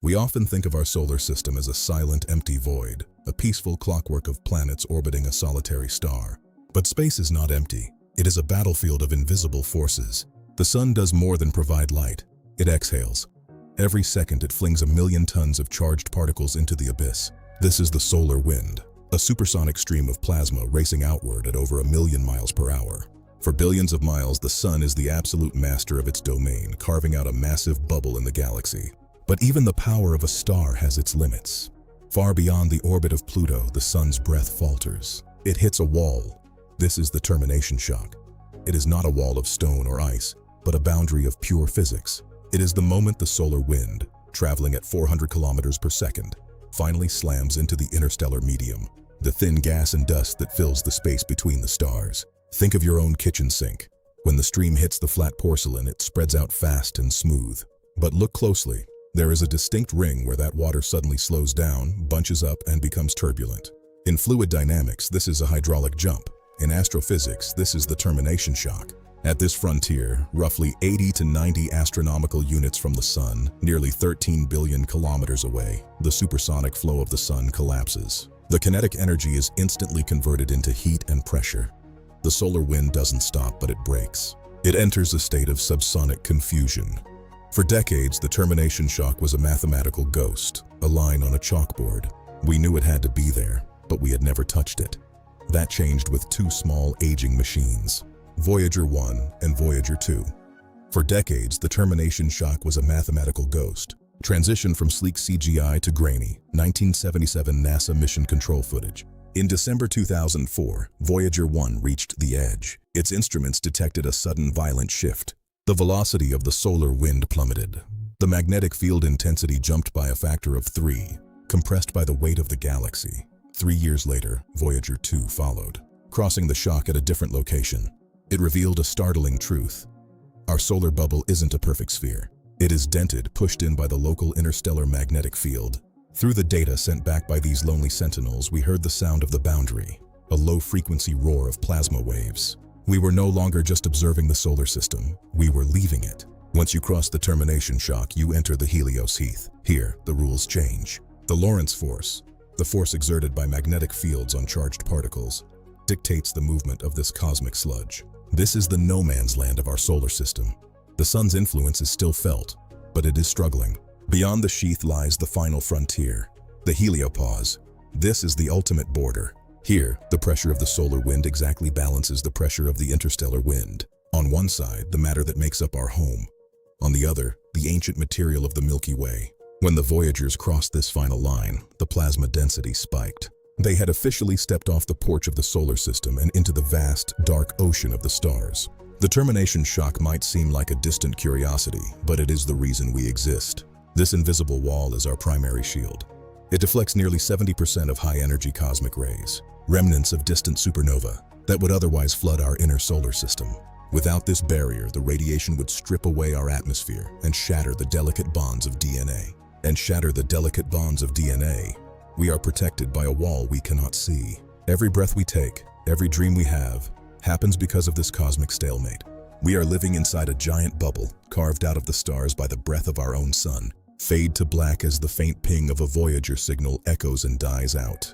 We often think of our solar system as a silent, empty void, a peaceful clockwork of planets orbiting a solitary star. But space is not empty. It is a battlefield of invisible forces. The sun does more than provide light. It exhales. Every second it flings 1,000,000 tons of charged particles into the abyss. This is the solar wind, a supersonic stream of plasma racing outward at over 1,000,000 miles per hour. For billions of miles, the sun is the absolute master of its domain, carving out a massive bubble in the galaxy. But even the power of a star has its limits. Far beyond the orbit of Pluto, the sun's breath falters. It hits a wall. This is the termination shock. It is not a wall of stone or ice, but a boundary of pure physics. It is the moment the solar wind, traveling at 400 kilometers per second, finally slams into the interstellar medium, the thin gas and dust that fills the space between the stars. Think of your own kitchen sink. When the stream hits the flat porcelain, it spreads out fast and smooth. But look closely. There is a distinct ring where that water suddenly slows down, bunches up, and becomes turbulent. In fluid dynamics, this is a hydraulic jump. In astrophysics, this is the termination shock. At this frontier, roughly 80 to 90 astronomical units from the sun, nearly 13 billion kilometers away, the supersonic flow of the sun collapses. The kinetic energy is instantly converted into heat and pressure. The solar wind doesn't stop, but it breaks. It enters a state of subsonic confusion. For decades, the termination shock was a mathematical ghost, a line on a chalkboard. We knew it had to be there, but we had never touched it. That changed with two small, aging machines, Voyager 1 and Voyager 2. For decades, the termination shock was a mathematical ghost, transitioned from sleek CGI to grainy, 1977 NASA mission control footage. In December 2004, Voyager 1 reached the edge. Its instruments detected a sudden violent shift. The velocity of the solar wind plummeted. The magnetic field intensity jumped by a factor of 3, compressed by the weight of the galaxy. 3 years later, Voyager 2 followed, crossing the shock at a different location. It revealed a startling truth. Our solar bubble isn't a perfect sphere. It is dented, pushed in by the local interstellar magnetic field. Through the data sent back by these lonely sentinels, we heard the sound of the boundary, a low-frequency roar of plasma waves. We were no longer just observing the solar system, we were leaving it. Once you cross the termination shock, you enter the Heliosphere. Here, the rules change. The Lorentz force, the force exerted by magnetic fields on charged particles, dictates the movement of this cosmic sludge. This is the no man's land of our solar system. The sun's influence is still felt, but it is struggling. Beyond the sheath lies the final frontier, the heliopause. This is the ultimate border. Here, the pressure of the solar wind exactly balances the pressure of the interstellar wind. On one side, the matter that makes up our home. On the other, the ancient material of the Milky Way. When the Voyagers crossed this final line, the plasma density spiked. They had officially stepped off the porch of the solar system and into the vast, dark ocean of the stars. The termination shock might seem like a distant curiosity, but it is the reason we exist. This invisible wall is our primary shield. It deflects nearly 70% of high-energy cosmic rays, remnants of distant supernova that would otherwise flood our inner solar system. Without this barrier, the radiation would strip away our atmosphere and shatter the delicate bonds of DNA. We are protected by a wall we cannot see. Every breath we take, every dream we have, happens because of this cosmic stalemate. We are living inside a giant bubble, carved out of the stars by the breath of our own sun. Fade to black as the faint ping of a Voyager signal echoes and dies out.